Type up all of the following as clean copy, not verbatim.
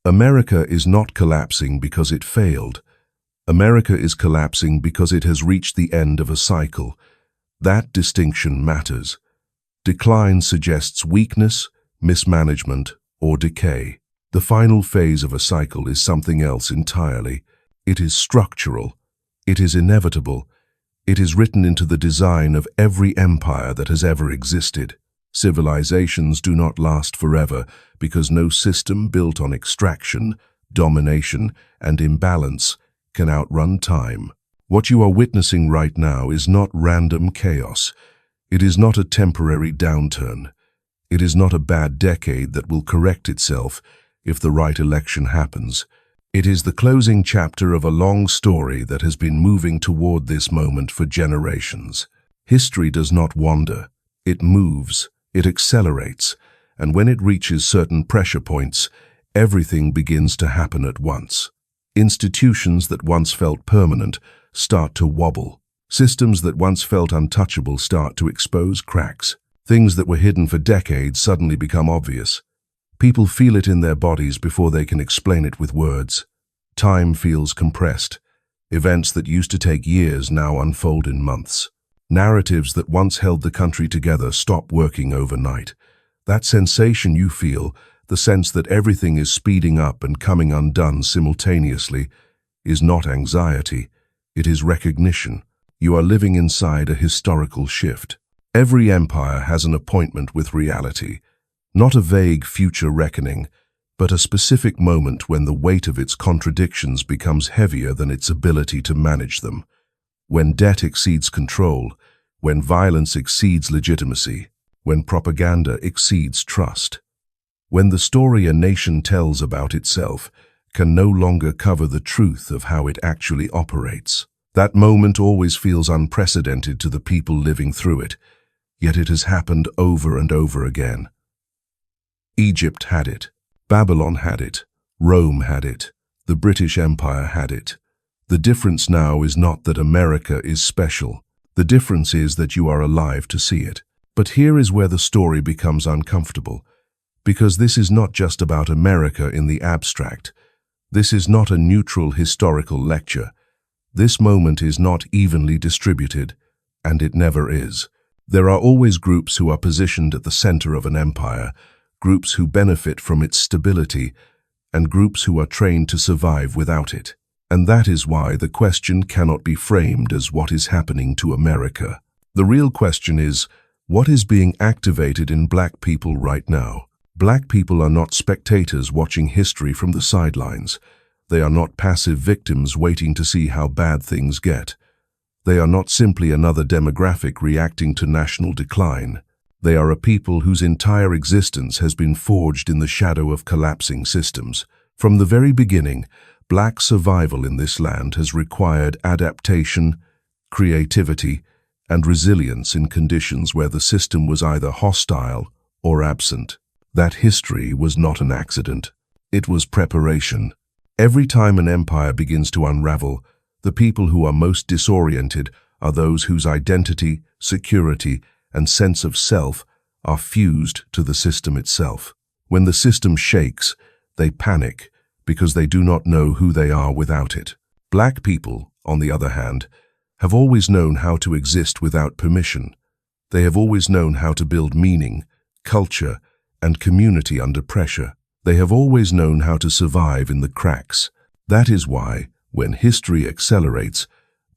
America is not collapsing because it failed. America is collapsing because it has reached the end of a cycle. That distinction matters. Decline suggests weakness, mismanagement, or decay. The final phase of a cycle is something else entirely. It is structural. It is inevitable. It is written into the design of every empire that has ever existed. Civilizations do not last forever because no system built on extraction, domination, and imbalance can outrun time. What you are witnessing right now is not random chaos. It is not a temporary downturn. It is not a bad decade that will correct itself if the right election happens. It is the closing chapter of a long story that has been moving toward this moment for generations. History does not wander. It moves, it accelerates, and when it reaches certain pressure points, everything begins to happen at once. Institutions that once felt permanent start to wobble. Systems that once felt untouchable start to expose cracks. Things that were hidden for decades suddenly become obvious. People feel it in their bodies before they can explain it with words. Time feels compressed. Events that used to take years now unfold in months. Narratives that once held the country together stop working overnight. That sensation you feel, the sense that everything is speeding up and coming undone simultaneously, is not anxiety. It is recognition. You are living inside a historical shift. Every empire has an appointment with reality. Not a vague future reckoning, but a specific moment when the weight of its contradictions becomes heavier than its ability to manage them. When debt exceeds control, when violence exceeds legitimacy, when propaganda exceeds trust. When the story a nation tells about itself can no longer cover the truth of how it actually operates. That moment always feels unprecedented to the people living through it, yet it has happened over and over again. Egypt had it. Babylon had it. Rome had it. The British Empire had it. The difference now is not that America is special. The difference is that you are alive to see it. But here is where the story becomes uncomfortable, because this is not just about America in the abstract. This is not a neutral historical lecture. This moment is not evenly distributed, and it never is. There are always groups who are positioned at the center of an empire, groups who benefit from its stability, and groups who are trained to survive without it. And that is why the question cannot be framed as what is happening to America. The real question is, what is being activated in black people right now? Black people are not spectators watching history from the sidelines. They are not passive victims waiting to see how bad things get. They are not simply another demographic reacting to national decline. They are a people whose entire existence has been forged in the shadow of collapsing systems. From the very beginning, black survival in this land has required adaptation, creativity, and resilience in conditions where the system was either hostile or absent. That history was not an accident. It was preparation. Every time an empire begins to unravel, the people who are most disoriented are those whose identity, security, and sense of self are fused to the system itself. When the system shakes, they panic because they do not know who they are without it. Black people, on the other hand, have always known how to exist without permission. They have always known how to build meaning, culture, and community under pressure. They have always known how to survive in the cracks. That is why, when history accelerates,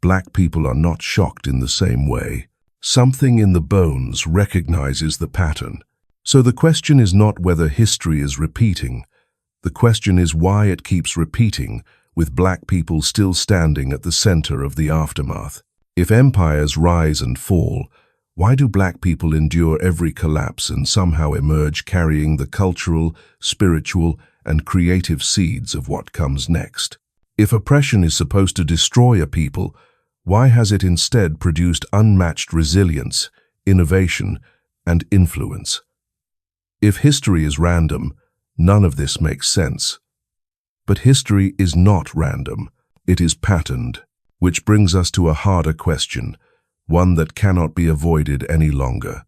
black people are not shocked in the same way. Something in the bones recognizes the pattern. So the question is not whether history is repeating. The question is why it keeps repeating, with black people still standing at the center of the aftermath. If empires rise and fall, why do black people endure every collapse and somehow emerge carrying the cultural, spiritual, and creative seeds of what comes next? If oppression is supposed to destroy a people, why has it instead produced unmatched resilience, innovation, and influence? If history is random, none of this makes sense. But history is not random. It is patterned, which brings us to a harder question, one that cannot be avoided any longer.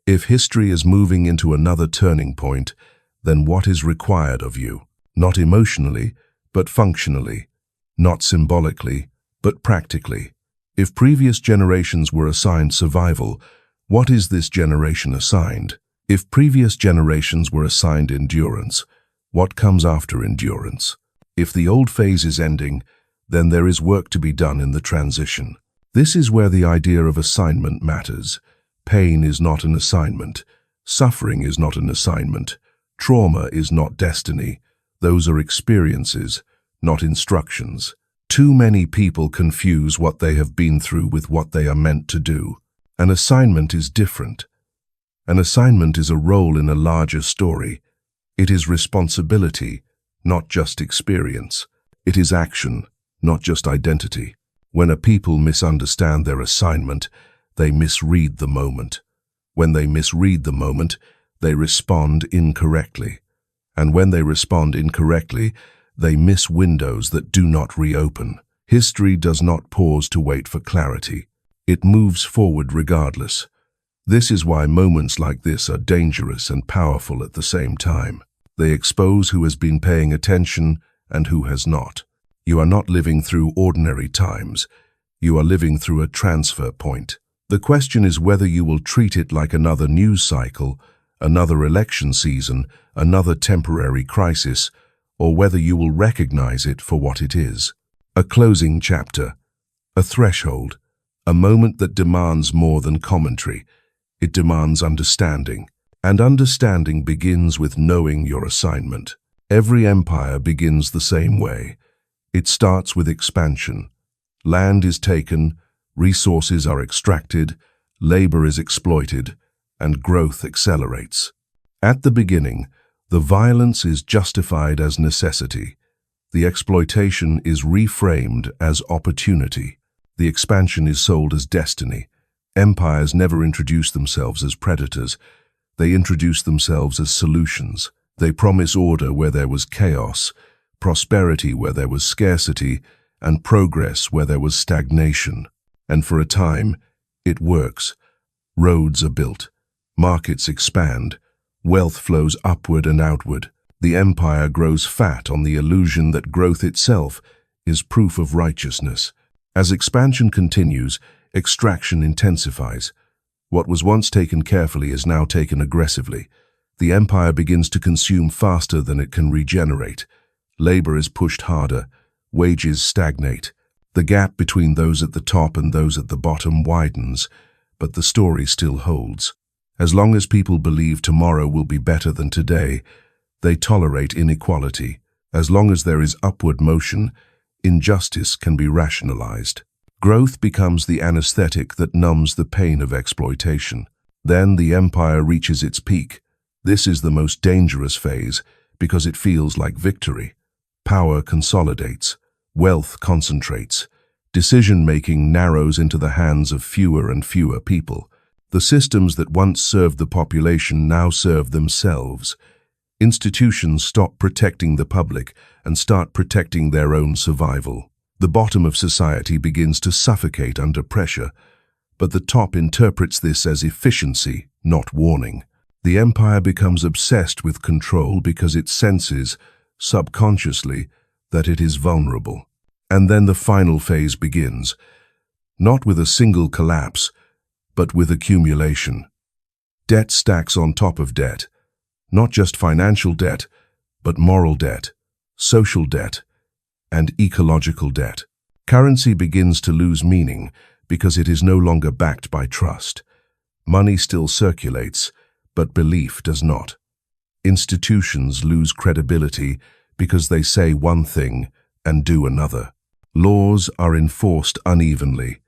If history is moving into another turning point, then what is required of you? not emotionally, but functionally, not symbolically, but practically. If previous generations were assigned survival, what is this generation assigned? If previous generations were assigned endurance, what comes after endurance? If the old phase is ending, then there is work to be done in the transition. This is where the idea of assignment matters. Pain is not an assignment. Suffering is not an assignment. Trauma is not destiny. Those are experiences, not instructions. Too many people confuse what they have been through with what they are meant to do. An assignment is different. An assignment is a role in a larger story. It is responsibility, not just experience. It is action, not just identity. When a people misunderstand their assignment, they misread the moment. When they misread the moment, they respond incorrectly. And when they respond incorrectly, they miss windows that do not reopen. History does not pause to wait for clarity. It moves forward regardless. This is why moments like this are dangerous and powerful at the same time. They expose who has been paying attention and who has not. You are not living through ordinary times. You are living through a transfer point. The question is whether you will treat it like another news cycle, another election season, another temporary crisis, or whether you will recognize it for what it is. A closing chapter, a threshold, a moment that demands more than commentary. It demands understanding. And understanding begins with knowing your assignment. Every empire begins the same way. It starts with expansion. Land is taken, resources are extracted, labor is exploited, and growth accelerates. At the beginning, the violence is justified as necessity. The exploitation is reframed as opportunity. The expansion is sold as destiny. Empires never introduce themselves as predators. They introduce themselves as solutions. They promise order where there was chaos, prosperity where there was scarcity, and progress where there was stagnation. And for a time, it works. Roads are built. Markets expand. Wealth flows upward and outward. The empire grows fat on the illusion that growth itself is proof of righteousness. As expansion continues, extraction intensifies. What was once taken carefully is now taken aggressively. The empire begins to consume faster than it can regenerate. Labor is pushed harder. Wages stagnate. The gap between those at the top and those at the bottom widens, but the story still holds. As long as people believe tomorrow will be better than today, they tolerate inequality. As long as there is upward motion, injustice can be rationalized. Growth becomes the anesthetic that numbs the pain of exploitation. Then the empire reaches its peak. This is the most dangerous phase because it feels like victory. Power consolidates. Wealth concentrates. Decision-making narrows into the hands of fewer and fewer people. The systems that once served the population now serve themselves. Institutions stop protecting the public and start protecting their own survival. The bottom of society begins to suffocate under pressure, but the top interprets this as efficiency, not warning. The empire becomes obsessed with control because it senses, subconsciously, that it is vulnerable. And then the final phase begins, not with a single collapse, but with accumulation. Debt stacks on top of debt, not just financial debt, but moral debt, social debt, and ecological debt. Currency begins to lose meaning because it is no longer backed by trust. Money still circulates, but belief does not. Institutions lose credibility because they say one thing and do another. Laws are enforced unevenly.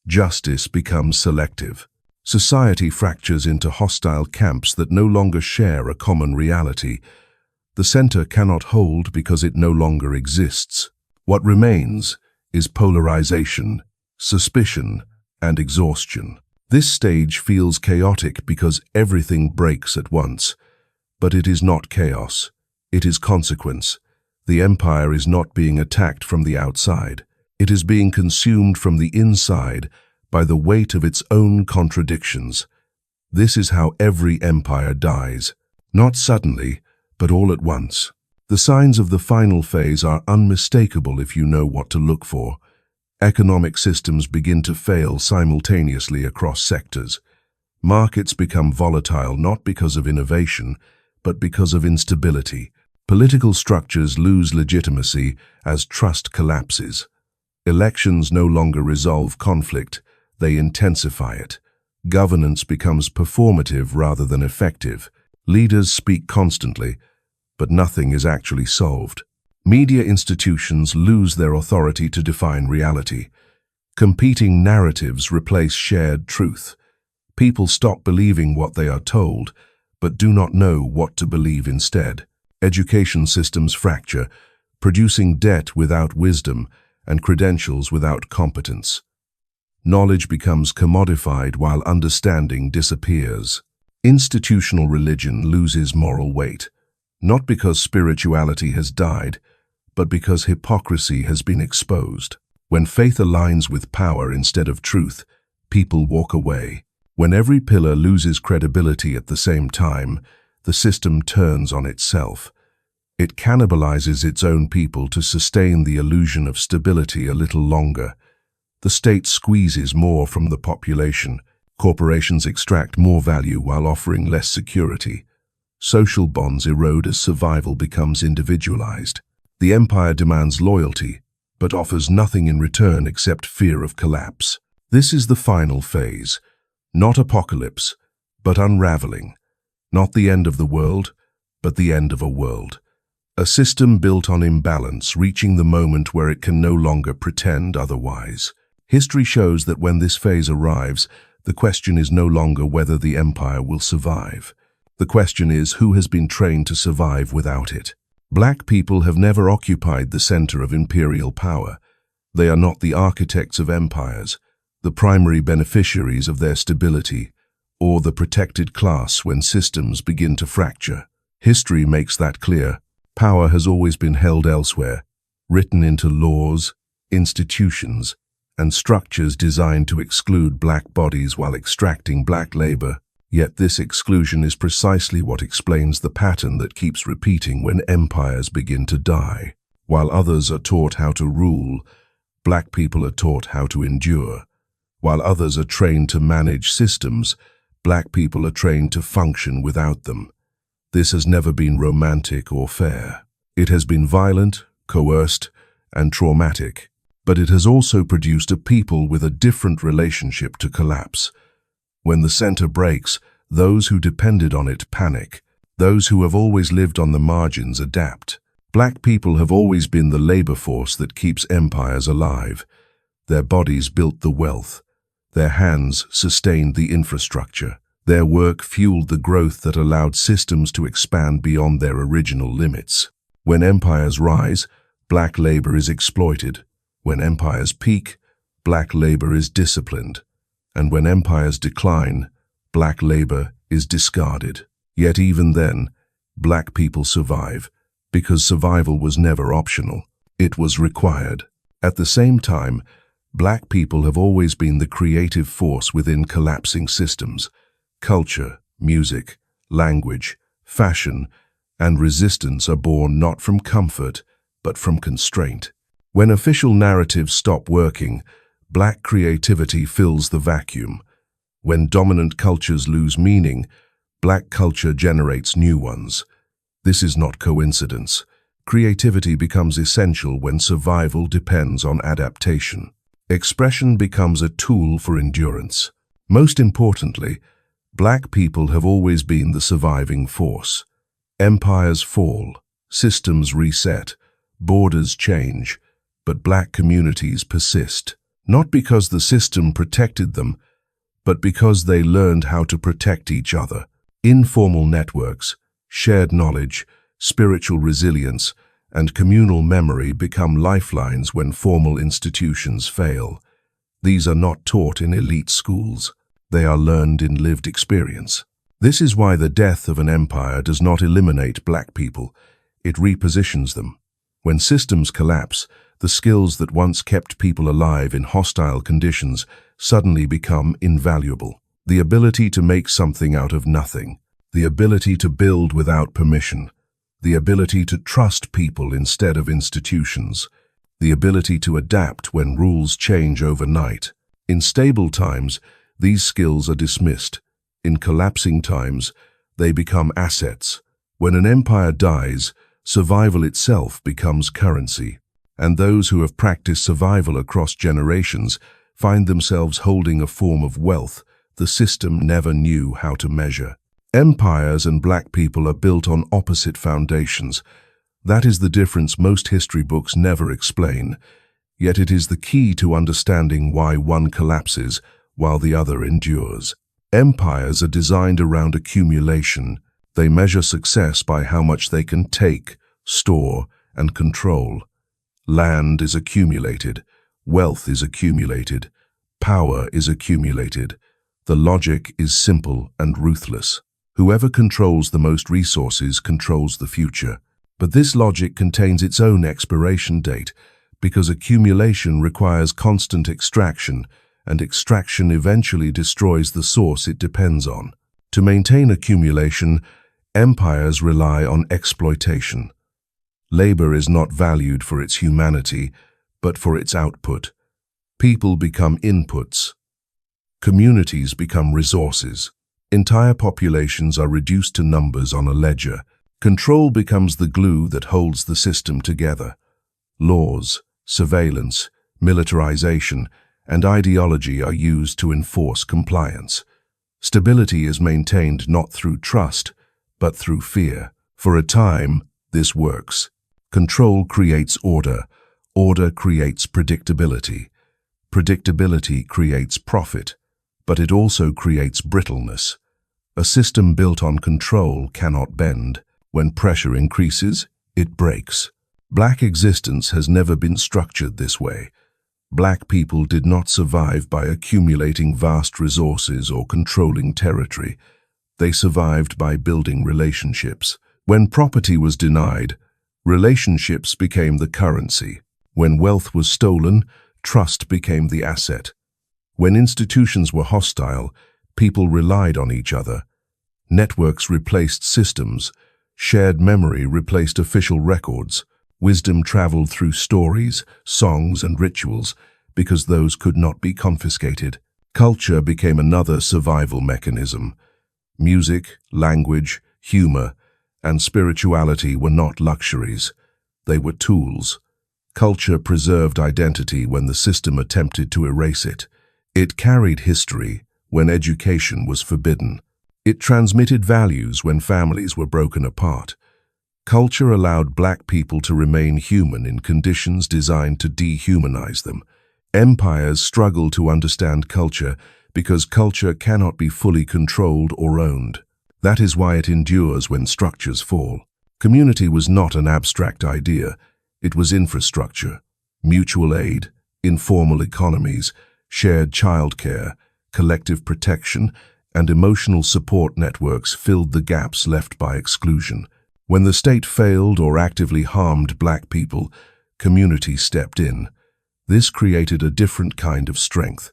Justice becomes selective. Society fractures into hostile camps that no longer share a common reality. The center cannot hold because it no longer exists. What remains is polarization, suspicion, and exhaustion. This stage feels chaotic because everything breaks at once. But it is not chaos. It is consequence. The empire is not being attacked from the outside. It is being consumed from the inside by the weight of its own contradictions. This is how every empire dies. Not suddenly, but all at once. The signs of the final phase are unmistakable if you know what to look for. Economic systems begin to fail simultaneously across sectors. Markets become volatile not because of innovation, but because of instability. Political structures lose legitimacy as trust collapses. Elections no longer resolve conflict, they intensify it. Governance becomes performative rather than effective. Leaders speak constantly, but nothing is actually solved. Media institutions lose their authority to define reality. Competing narratives replace shared truth. People stop believing what they are told, but do not know what to believe instead. Education systems fracture, producing debt without wisdom and credentials without competence. Knowledge becomes commodified while understanding disappears. Institutional religion loses moral weight, not because spirituality has died, but because hypocrisy has been exposed. When faith aligns with power instead of truth, people walk away. When every pillar loses credibility at the same time, the system turns on itself. It cannibalizes its own people to sustain the illusion of stability a little longer. The state squeezes more from the population. Corporations extract more value while offering less security. Social bonds erode as survival becomes individualized. The empire demands loyalty, but offers nothing in return except fear of collapse. This is the final phase. Not apocalypse, but unraveling. Not the end of the world, but the end of a world. A system built on imbalance, reaching the moment where it can no longer pretend otherwise. History shows that when this phase arrives, the question is no longer whether the empire will survive. The question is who has been trained to survive without it. Black people have never occupied the center of imperial power. They are not the architects of empires, the primary beneficiaries of their stability, or the protected class when systems begin to fracture. History makes that clear. Power has always been held elsewhere, written into laws, institutions, and structures designed to exclude black bodies while extracting black labor. Yet this exclusion is precisely what explains the pattern that keeps repeating when empires begin to die. While others are taught how to rule, black people are taught how to endure. While others are trained to manage systems, black people are trained to function without them. This has never been romantic or fair. It has been violent, coerced, and traumatic. But it has also produced a people with a different relationship to collapse. When the center breaks, those who depended on it panic. Those who have always lived on the margins adapt. Black people have always been the labor force that keeps empires alive. Their bodies built the wealth. Their hands sustained the infrastructure. Their work fueled the growth that allowed systems to expand beyond their original limits. When empires rise, black labor is exploited. When empires peak, black labor is disciplined. And when empires decline, black labor is discarded. Yet even then, black people survive, because survival was never optional. It was required. At the same time, black people have always been the creative force within collapsing systems. Culture, music, language, fashion, and resistance are born not from comfort, but from constraint. When official narratives stop working, black creativity fills the vacuum. When dominant cultures lose meaning, black culture generates new ones. This is not coincidence. Creativity becomes essential when survival depends on adaptation. Expression becomes a tool for endurance. Most importantly, black people have always been the surviving force. Empires fall, systems reset, borders change, but black communities persist. Not because the system protected them, but because they learned how to protect each other. Informal networks, shared knowledge, spiritual resilience, and communal memory become lifelines when formal institutions fail. These are not taught in elite schools. They are learned in lived experience. This is why the death of an empire does not eliminate black people. It repositions them. When systems collapse, the skills that once kept people alive in hostile conditions suddenly become invaluable. The ability to make something out of nothing. The ability to build without permission. the ability to trust people instead of institutions, the ability to adapt when rules change overnight. In stable times, these skills are dismissed. In collapsing times, they become assets. When an empire dies, survival itself becomes currency, and those who have practiced survival across generations find themselves holding a form of wealth the system never knew how to measure. Empires and black people are built on opposite foundations. That is the difference most history books never explain, yet it is the key to understanding why one collapses while the other endures. Empires are designed around accumulation. They measure success by how much they can take, store, and control. Land is accumulated, wealth is accumulated, power is accumulated. The logic is simple and ruthless. Whoever controls the most resources controls the future. But this logic contains its own expiration date, because accumulation requires constant extraction, and extraction eventually destroys the source it depends on. To maintain accumulation, empires rely on exploitation. Labor is not valued for its humanity, but for its output. People become inputs. Communities become resources. Entire populations are reduced to numbers on a ledger. Control becomes the glue that holds the system together. Laws, surveillance, militarization, and ideology are used to enforce compliance. Stability is maintained not through trust, but through fear. For a time, this works. Control creates order. Order creates predictability. Predictability creates profit, but it also creates brittleness. A system built on control cannot bend. When pressure increases, it breaks. Black existence has never been structured this way. Black people did not survive by accumulating vast resources or controlling territory. They survived by building relationships. When property was denied, relationships became the currency. When wealth was stolen, trust became the asset. When institutions were hostile, people relied on each other. Networks replaced systems. Shared memory replaced official records. Wisdom traveled through stories, songs, and rituals because those could not be confiscated. Culture became another survival mechanism. Music, language, humor, and spirituality were not luxuries. They were tools. Culture preserved identity when the system attempted to erase it. It carried history when education was forbidden. It transmitted values when families were broken apart. Culture allowed black people to remain human in conditions designed to dehumanize them. Empires struggle to understand culture because culture cannot be fully controlled or owned. That is why it endures when structures fall. Community was not an abstract idea. It was infrastructure, mutual aid, informal economies, shared childcare, collective protection, and emotional support networks filled the gaps left by exclusion. When the state failed or actively harmed black people, community stepped in. This created a different kind of strength,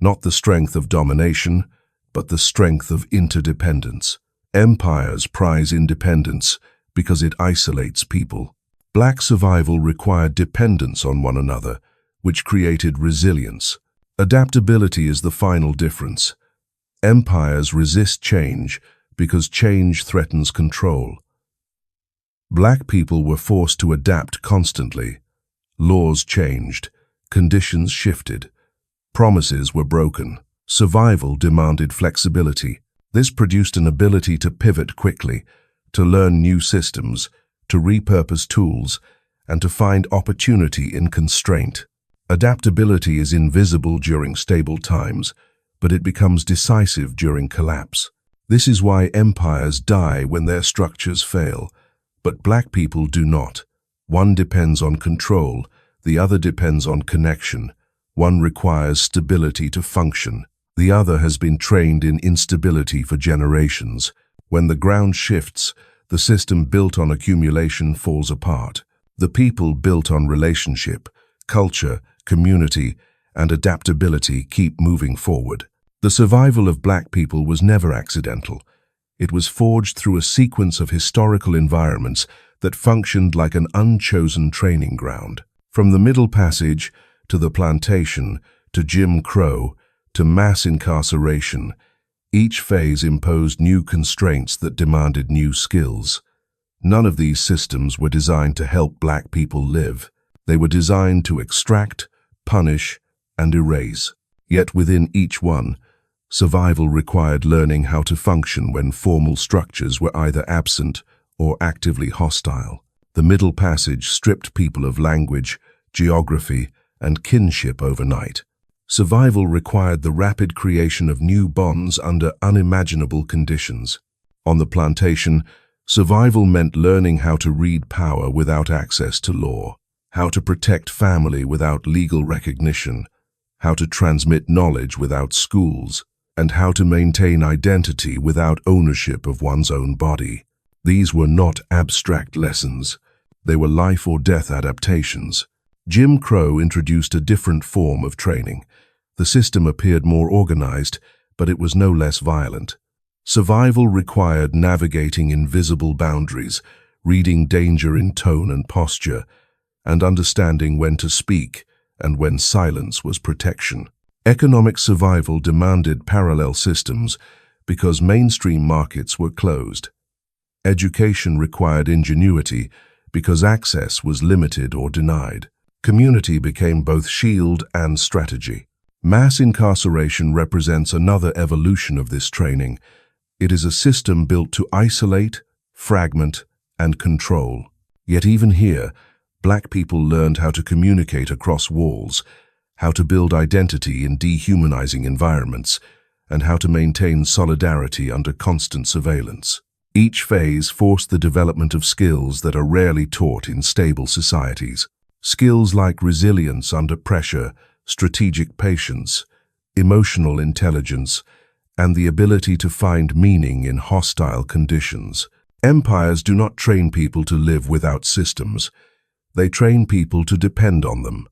not the strength of domination, but the strength of interdependence. Empires prize independence because it isolates people. Black survival required dependence on one another, which created resilience. Adaptability is the final difference. Empires resist change because change threatens control. Black people were forced to adapt constantly. Laws changed, conditions shifted, promises were broken. Survival demanded flexibility. This produced an ability to pivot quickly, to learn new systems, to repurpose tools, and to find opportunity in constraint. Adaptability is invisible during stable times, but it becomes decisive during collapse. This is why empires die when their structures fail, but black people do not. One depends on control, the other depends on connection. One requires stability to function. The other has been trained in instability for generations. When the ground shifts, the system built on accumulation falls apart. The people built on relationship, culture, community, and adaptability keep moving forward. The survival of black people was never accidental. It was forged through a sequence of historical environments that functioned like an unchosen training ground. From the Middle Passage to the plantation to Jim Crow to mass incarceration, each phase imposed new constraints that demanded new skills. None of these systems were designed to help black people live. They were designed to extract, punish, and erase. Yet within each one, survival required learning how to function when formal structures were either absent or actively hostile. The Middle Passage stripped people of language, geography, and kinship overnight. Survival required the rapid creation of new bonds under unimaginable conditions. On the plantation, survival meant learning how to read power without access to law, how to protect family without legal recognition, how to transmit knowledge without schools, and how to maintain identity without ownership of one's own body. These were not abstract lessons. They were life or death adaptations. Jim Crow introduced a different form of training. The system appeared more organized, but it was no less violent. Survival required navigating invisible boundaries, reading danger in tone and posture, and understanding when to speak and when silence was protection. Economic survival demanded parallel systems because mainstream markets were closed. Education required ingenuity because access was limited or denied. Community became both shield and strategy. Mass incarceration represents another evolution of this training. It is a system built to isolate, fragment, and control. Yet even here, black people learned how to communicate across walls, how to build identity in dehumanizing environments, and how to maintain solidarity under constant surveillance. Each phase forced the development of skills that are rarely taught in stable societies. Skills like resilience under pressure, strategic patience, emotional intelligence, and the ability to find meaning in hostile conditions. Empires do not train people to live without systems. They train people to depend on them.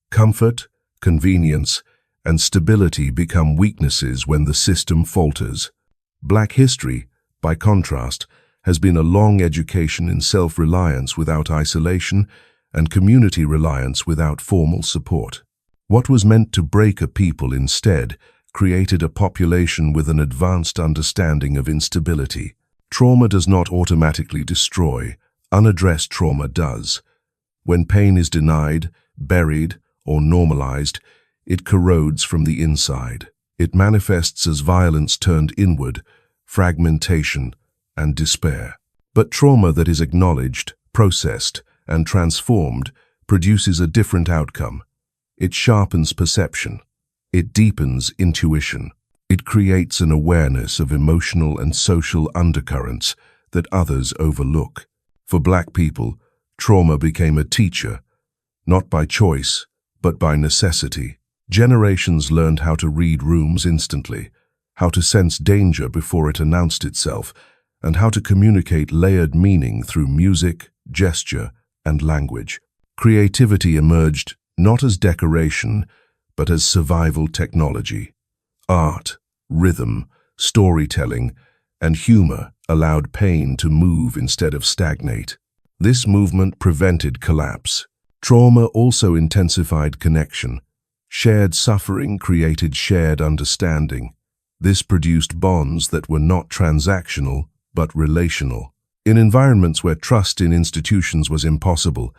Comfort, convenience, and stability become weaknesses when the system falters. Black history, by contrast, has been a long education in self-reliance without isolation and community reliance without formal support. What was meant to break a people instead created a population with an advanced understanding of instability. Trauma does not automatically destroy. Unaddressed trauma does. When pain is denied, buried, or normalized, it corrodes from the inside. It manifests as violence turned inward, fragmentation, and despair. But trauma that is acknowledged, processed, and transformed produces a different outcome. It sharpens perception. It deepens intuition. It creates an awareness of emotional and social undercurrents that others overlook. For black people, trauma became a teacher, not by choice, but by necessity. Generations learned how to read rooms instantly, how to sense danger before it announced itself, and how to communicate layered meaning through music, gesture, and language. Creativity emerged not as decoration, but as survival technology. Art, rhythm, storytelling, and humor allowed pain to move instead of stagnate. This movement prevented collapse. Trauma also intensified connection. Shared suffering created shared understanding. This produced bonds that were not transactional, but relational. In environments where trust in institutions was impossible,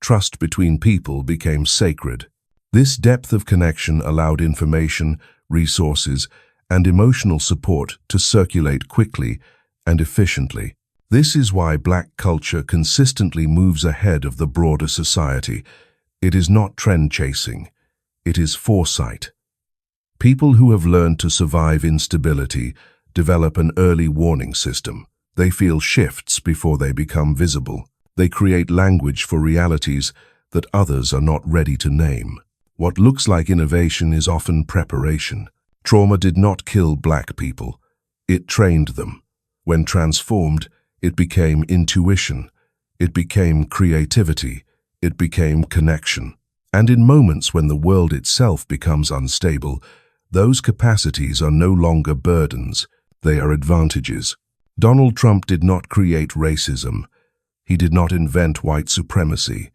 trust between people became sacred. This depth of connection allowed information, resources, and emotional support to circulate quickly and efficiently. This is why black culture consistently moves ahead of the broader society. It is not trend chasing. It is foresight. People who have learned to survive instability develop an early warning system. They feel shifts before they become visible. They create language for realities that others are not ready to name. What looks like innovation is often preparation. Trauma did not kill black people. It trained them. When transformed, it became intuition. It became creativity. It became connection. And in moments when the world itself becomes unstable, those capacities are no longer burdens. They are advantages. Donald Trump did not create racism. He did not invent white supremacy.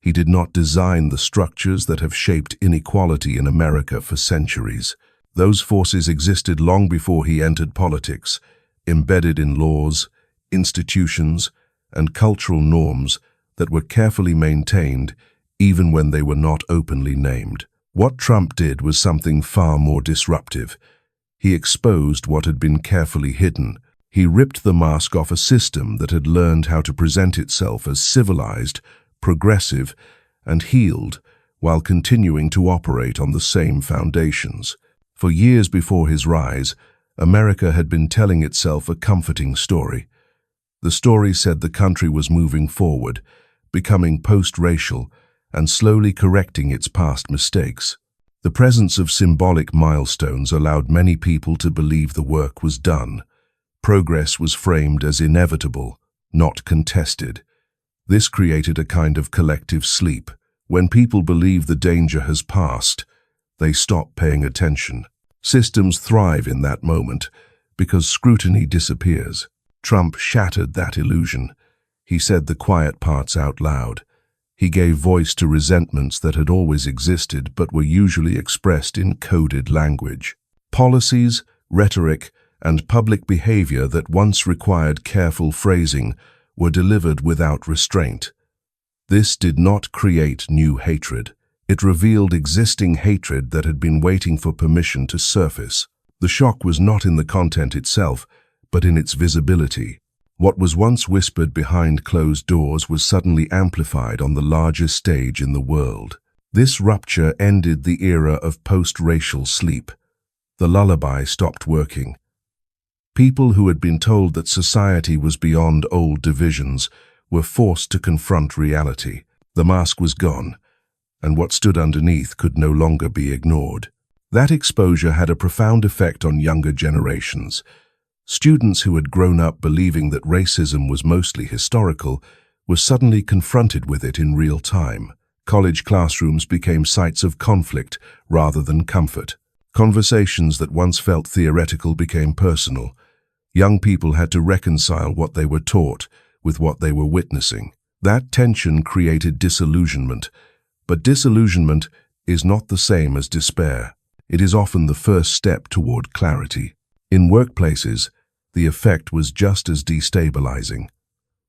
He did not design the structures that have shaped inequality in America for centuries. Those forces existed long before he entered politics, embedded in laws, institutions, and cultural norms that were carefully maintained even when they were not openly named. What Trump did was something far more disruptive. He exposed what had been carefully hidden. He ripped the mask off a system that had learned how to present itself as civilized, progressive, and healed, while continuing to operate on the same foundations. For years before his rise, America had been telling itself a comforting story. The story said the country was moving forward, becoming post-racial, and slowly correcting its past mistakes. The presence of symbolic milestones allowed many people to believe the work was done. Progress was framed as inevitable, not contested. This created a kind of collective sleep. When people believe the danger has passed, they stop paying attention. Systems thrive in that moment because scrutiny disappears. Trump shattered that illusion. He said the quiet parts out loud. He gave voice to resentments that had always existed but were usually expressed in coded language. Policies, rhetoric, and public behavior that once required careful phrasing were delivered without restraint. This did not create new hatred. It revealed existing hatred that had been waiting for permission to surface. The shock was not in the content itself, but in its visibility. What was once whispered behind closed doors was suddenly amplified on the largest stage in the world. This rupture ended the era of post-racial sleep. The lullaby stopped working. People who had been told that society was beyond old divisions were forced to confront reality. The mask was gone, and what stood underneath could no longer be ignored. That exposure had a profound effect on younger generations. Students who had grown up believing that racism was mostly historical were suddenly confronted with it in real time. College classrooms became sites of conflict rather than comfort. Conversations that once felt theoretical became personal. Young people had to reconcile what they were taught with what they were witnessing. That tension created disillusionment, but disillusionment is not the same as despair. It is often the first step toward clarity. In workplaces, the effect was just as destabilizing.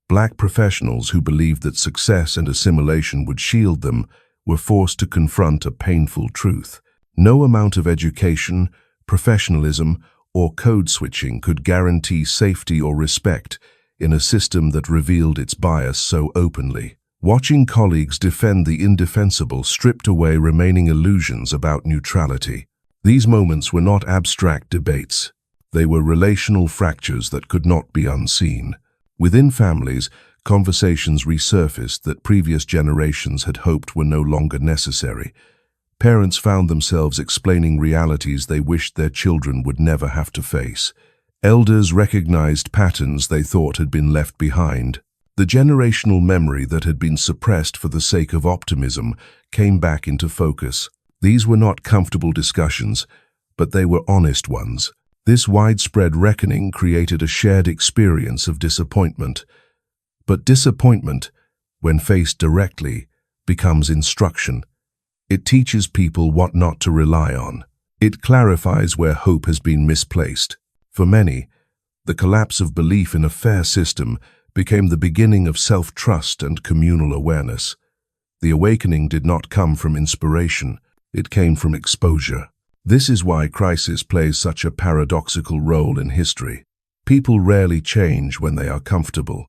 Black professionals who believed that success and assimilation would shield them were forced to confront a painful truth. No amount of education, professionalism, or code switching could guarantee safety or respect in a system that revealed its bias so openly. Watching colleagues defend the indefensible stripped away remaining illusions about neutrality. These moments were not abstract debates. They were relational fractures that could not be unseen. Within families, conversations resurfaced that previous generations had hoped were no longer necessary. Parents found themselves explaining realities they wished their children would never have to face. Elders recognized patterns they thought had been left behind. The generational memory that had been suppressed for the sake of optimism came back into focus. These were not comfortable discussions, but they were honest ones. This widespread reckoning created a shared experience of disappointment. But disappointment, when faced directly, becomes instruction. It teaches people what not to rely on. It clarifies where hope has been misplaced. For many, the collapse of belief in a fair system became the beginning of self-trust and communal awareness. The awakening did not come from inspiration, it came from exposure. This is why crisis plays such a paradoxical role in history. People rarely change when they are comfortable.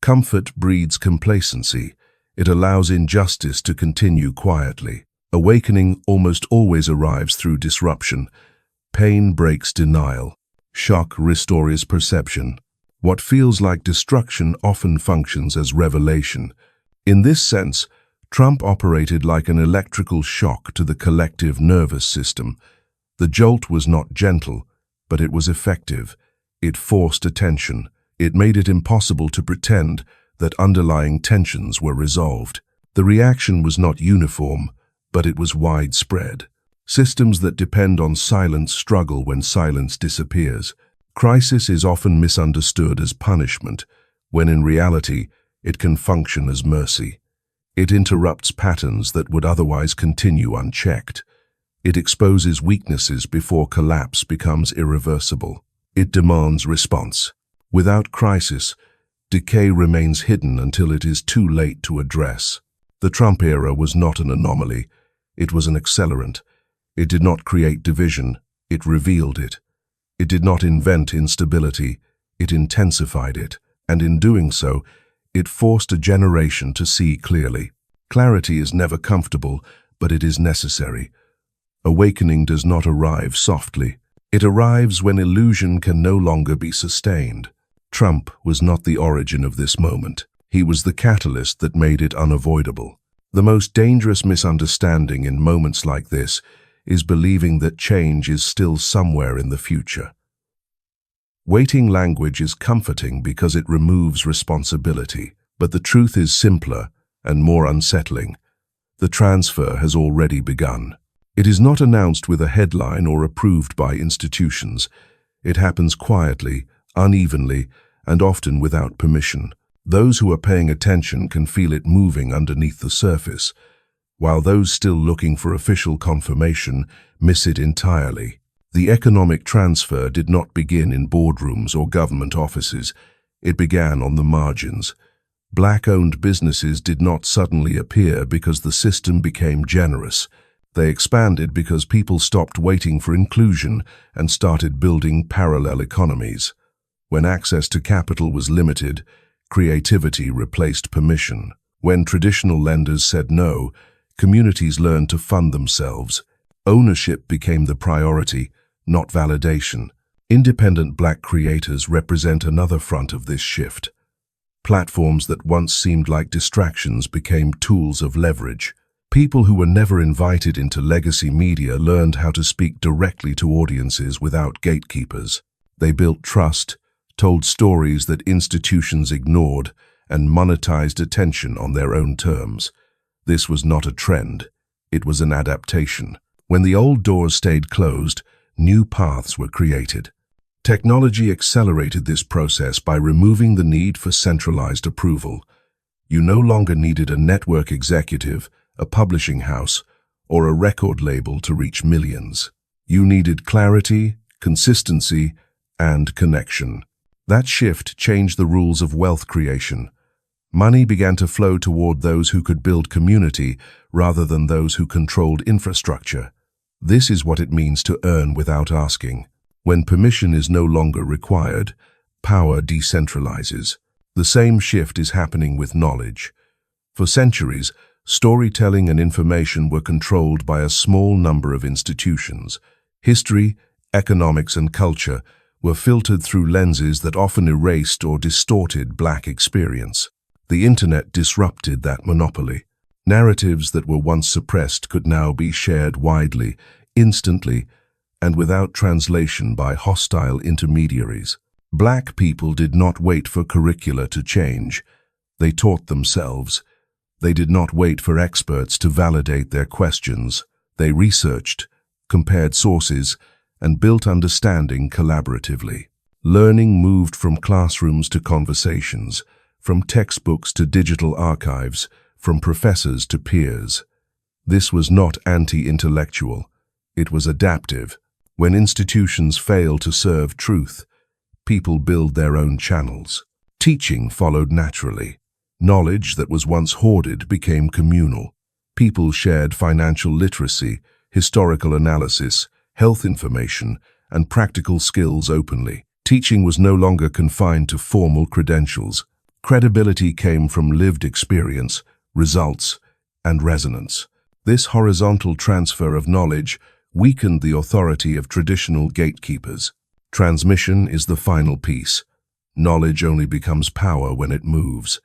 Comfort breeds complacency. It allows injustice to continue quietly. Awakening almost always arrives through disruption. Pain breaks denial. Shock restores perception. What feels like destruction often functions as revelation. In this sense, Trump operated like an electrical shock to the collective nervous system. The jolt was not gentle, but it was effective. It forced attention. It made it impossible to pretend that underlying tensions were resolved. The reaction was not uniform, but it was widespread. Systems that depend on silence struggle when silence disappears. Crisis is often misunderstood as punishment, when in reality it can function as mercy. It interrupts patterns that would otherwise continue unchecked. It exposes weaknesses before collapse becomes irreversible. It demands response. Without crisis, decay remains hidden until it is too late to address. The Trump era was not an anomaly. It was an accelerant. It did not create division. It revealed it. It did not invent instability. It intensified it. And in doing so, it forced a generation to see clearly. Clarity is never comfortable, but it is necessary. Awakening does not arrive softly. It arrives when illusion can no longer be sustained. Trump was not the origin of this moment. He was the catalyst that made it unavoidable. The most dangerous misunderstanding in moments like this is believing that change is still somewhere in the future. Waiting language is comforting because it removes responsibility, but the truth is simpler and more unsettling. The transfer has already begun. It is not announced with a headline or approved by institutions. It happens quietly, unevenly, and often without permission. Those who are paying attention can feel it moving underneath the surface, while those still looking for official confirmation miss it entirely. The economic transfer did not begin in boardrooms or government offices. It began on the margins. Black-owned businesses did not suddenly appear because the system became generous. They expanded because people stopped waiting for inclusion and started building parallel economies. When access to capital was limited, creativity replaced permission. When traditional lenders said no, communities learned to fund themselves. Ownership became the priority, not validation. Independent Black creators represent another front of this shift. Platforms that once seemed like distractions became tools of leverage. People who were never invited into legacy media learned how to speak directly to audiences without gatekeepers. They built trust, told stories that institutions ignored, and monetized attention on their own terms. This was not a trend. It was an adaptation. When the old doors stayed closed, new paths were created. Technology accelerated this process by removing the need for centralized approval. You no longer needed a network executive, a publishing house, or a record label to reach millions. You needed clarity, consistency, and connection. That shift changed the rules of wealth creation. Money began to flow toward those who could build community rather than those who controlled infrastructure. This is what it means to earn without asking. When permission is no longer required, power decentralizes. The same shift is happening with knowledge. For centuries, storytelling and information were controlled by a small number of institutions. History, economics, and culture were filtered through lenses that often erased or distorted Black experience. The internet disrupted that monopoly. Narratives that were once suppressed could now be shared widely, instantly, and without translation by hostile intermediaries. Black people did not wait for curricula to change. They taught themselves. They did not wait for experts to validate their questions. They researched, compared sources, and built understanding collaboratively. Learning moved from classrooms to conversations, from textbooks to digital archives, from professors to peers. This was not anti-intellectual. It was adaptive. When institutions fail to serve truth, people build their own channels. Teaching followed naturally. Knowledge that was once hoarded became communal. People shared financial literacy, historical analysis, health information, and practical skills openly. Teaching was no longer confined to formal credentials. Credibility came from lived experience, results, and resonance. This horizontal transfer of knowledge weakened the authority of traditional gatekeepers. Transmission is the final piece. Knowledge only becomes power when it moves.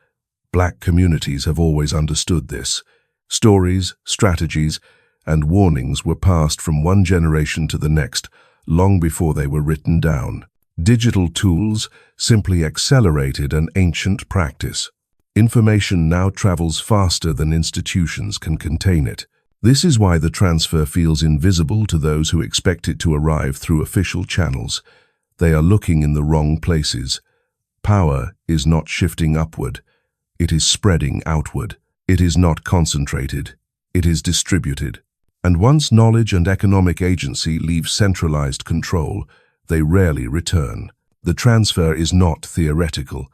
Black communities have always understood this. Stories, strategies, and warnings were passed from one generation to the next, long before they were written down. Digital tools simply accelerated an ancient practice. Information now travels faster than institutions can contain it. This is why the transfer feels invisible to those who expect it to arrive through official channels. They are looking in the wrong places. Power is not shifting upward. It is spreading outward. It is not concentrated. It is distributed. And once knowledge and economic agency leave centralized control, they rarely return. The transfer is not theoretical.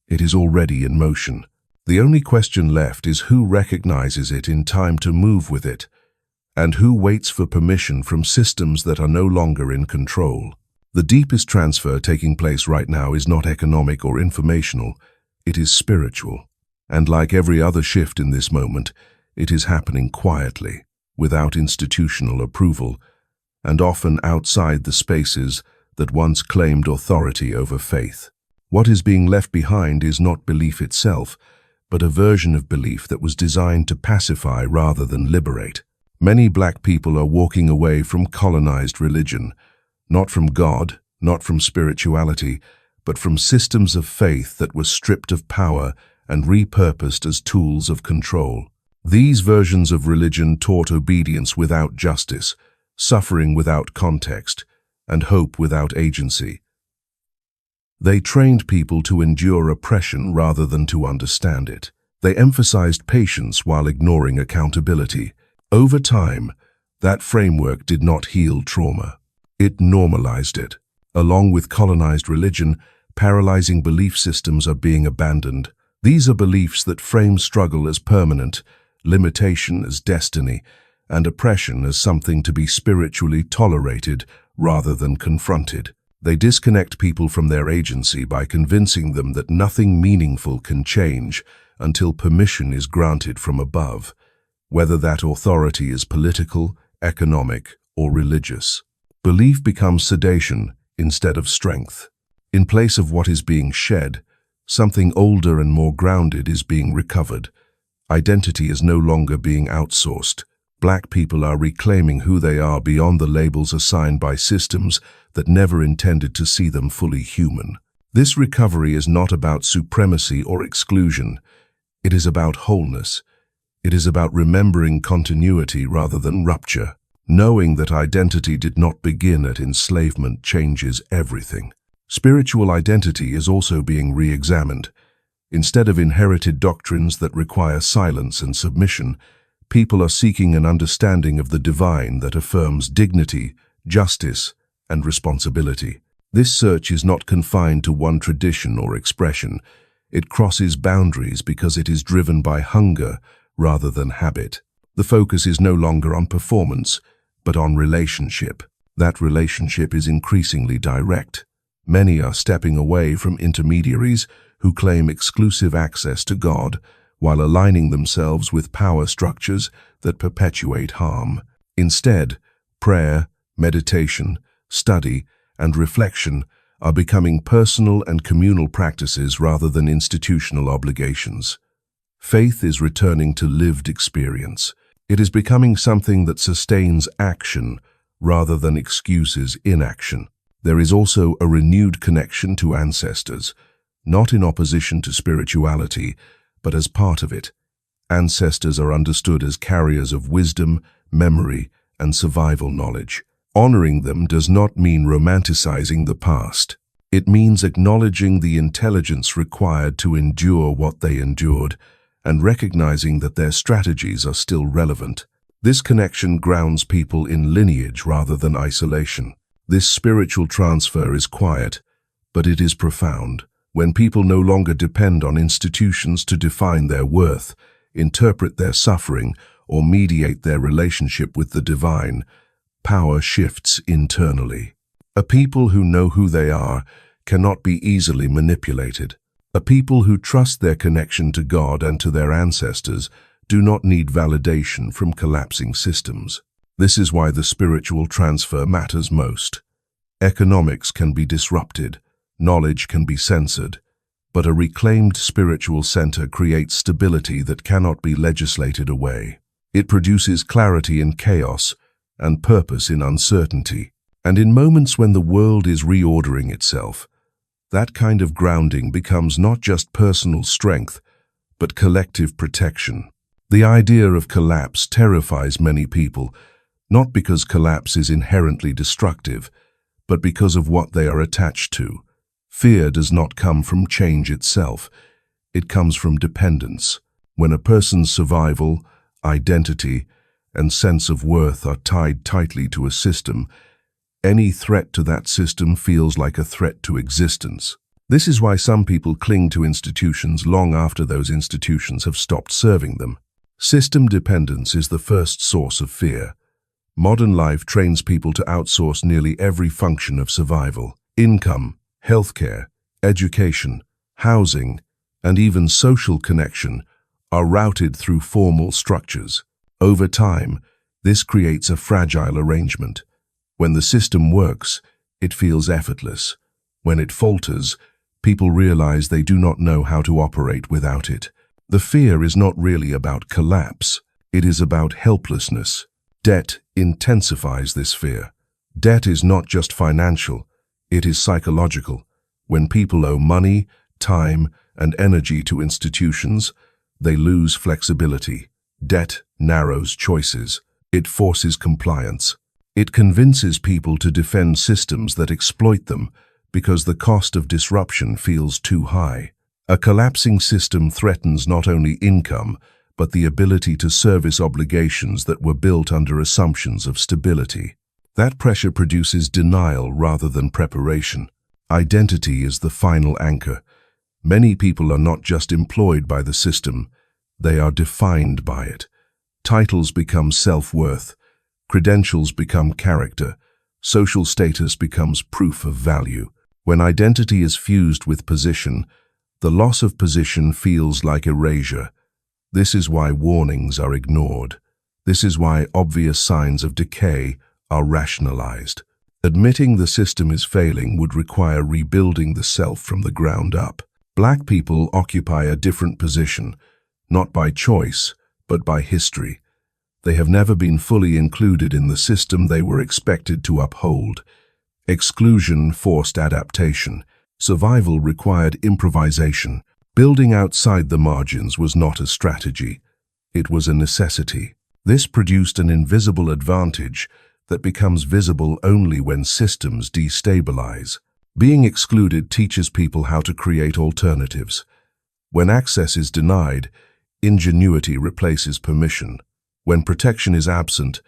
It is already in motion. The only question left is who recognizes it in time to move with it, and who waits for permission from systems that are no longer in control. The deepest transfer taking place right now is not economic or informational, it is spiritual. And like every other shift in this moment, it is happening quietly, without institutional approval, and often outside the spaces that once claimed authority over faith. What is being left behind is not belief itself, but a version of belief that was designed to pacify rather than liberate. Many black people are walking away from colonized religion, not from God, not from spirituality, but from systems of faith that were stripped of power and repurposed as tools of control. These versions of religion taught obedience without justice, suffering without context, and hope without agency. They trained people to endure oppression rather than to understand it. They emphasized patience while ignoring accountability. Over time, that framework did not heal trauma. It normalized it. Along with colonized religion, paralyzing belief systems are being abandoned. These are beliefs that frame struggle as permanent, limitation as destiny, and oppression as something to be spiritually tolerated rather than confronted. They disconnect people from their agency by convincing them that nothing meaningful can change until permission is granted from above, whether that authority is political, economic, or religious. Belief becomes sedation instead of strength. In place of what is being shed, something older and more grounded is being recovered. Identity is no longer being outsourced. Black people are reclaiming who they are beyond the labels assigned by systems that never intended to see them fully human. This recovery is not about supremacy or exclusion. It is about wholeness. It is about remembering continuity rather than rupture. Knowing that identity did not begin at enslavement changes everything. Spiritual identity is also being re-examined. Instead of inherited doctrines that require silence and submission, people are seeking an understanding of the divine that affirms dignity, justice, and responsibility. This search is not confined to one tradition or expression. It crosses boundaries because it is driven by hunger rather than habit. The focus is no longer on performance, but on relationship. That relationship is increasingly direct. Many are stepping away from intermediaries who claim exclusive access to God, while aligning themselves with power structures that perpetuate harm. Instead, prayer, meditation, study, and reflection are becoming personal and communal practices rather than institutional obligations. Faith is returning to lived experience. It is becoming something that sustains action rather than excuses inaction. There is also a renewed connection to ancestors, not in opposition to spirituality, but as part of it. Ancestors are understood as carriers of wisdom, memory, and survival knowledge. Honoring them does not mean romanticizing the past. It means acknowledging the intelligence required to endure what they endured, and recognizing that their strategies are still relevant. This connection grounds people in lineage rather than isolation. This spiritual transfer is quiet, but it is profound. When people no longer depend on institutions to define their worth, interpret their suffering, or mediate their relationship with the divine, power shifts internally. A people who know who they are cannot be easily manipulated. A people who trust their connection to God and to their ancestors do not need validation from collapsing systems. This is why the spiritual transfer matters most. Economics can be disrupted, knowledge can be censored, but a reclaimed spiritual center creates stability that cannot be legislated away. It produces clarity in chaos and purpose in uncertainty. And in moments when the world is reordering itself, that kind of grounding becomes not just personal strength, but collective protection. The idea of collapse terrifies many people, not because collapse is inherently destructive, but because of what they are attached to. Fear does not come from change itself. It comes from dependence. When a person's survival, identity, and sense of worth are tied tightly to a system, any threat to that system feels like a threat to existence. This is why some people cling to institutions long after those institutions have stopped serving them. System dependence is the first source of fear. Modern life trains people to outsource nearly every function of survival. Income, healthcare, education, housing, and even social connection are routed through formal structures. Over time, this creates a fragile arrangement. When the system works, it feels effortless. When it falters, people realize they do not know how to operate without it. The fear is not really about collapse. It is about helplessness. Debt intensifies this fear. Debt is not just financial, it is psychological. When people owe money, time, and energy to institutions, they lose flexibility. Debt narrows choices. It forces compliance. It convinces people to defend systems that exploit them because the cost of disruption feels too high. A collapsing system threatens not only income, but the ability to service obligations that were built under assumptions of stability. That pressure produces denial rather than preparation. Identity is the final anchor. Many people are not just employed by the system, they are defined by it. Titles become self-worth, credentials become character, social status becomes proof of value. When identity is fused with position, the loss of position feels like erasure. This is why warnings are ignored. This is why obvious signs of decay are rationalized. Admitting the system is failing would require rebuilding the self from the ground up. Black people occupy a different position, not by choice, but by history. They have never been fully included in the system they were expected to uphold. Exclusion forced adaptation. Survival required improvisation. Building outside the margins was not a strategy. It was a necessity. This produced an invisible advantage that becomes visible only when systems destabilize. Being excluded teaches people how to create alternatives. When access is denied, ingenuity replaces permission. When protection is absent,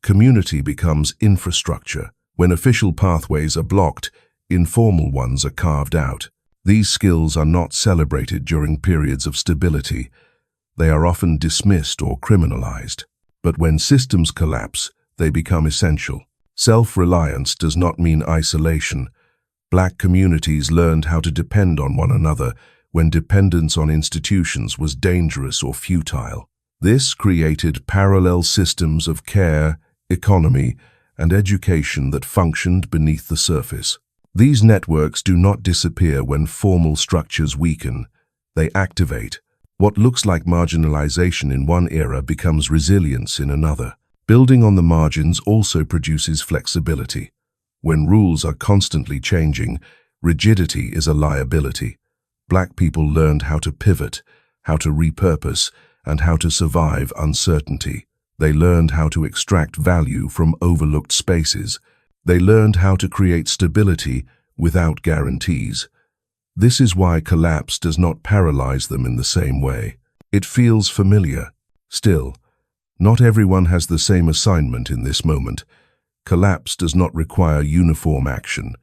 community becomes infrastructure. When official pathways are blocked, informal ones are carved out. These skills are not celebrated during periods of stability. They are often dismissed or criminalized. But when systems collapse, they become essential. Self-reliance does not mean isolation. Black communities learned how to depend on one another when dependence on institutions was dangerous or futile. This created parallel systems of care, economy, and education that functioned beneath the surface. These networks do not disappear when formal structures weaken. They activate. What looks like marginalization in one era becomes resilience in another. Building on the margins also produces flexibility. When rules are constantly changing, rigidity is a liability. Black people learned how to pivot, how to repurpose, and how to survive uncertainty. They learned how to extract value from overlooked spaces. They learned how to create stability without guarantees. This is why collapse does not paralyze them in the same way. It feels familiar. Still, not everyone has the same assignment in this moment. Collapse does not require uniform action.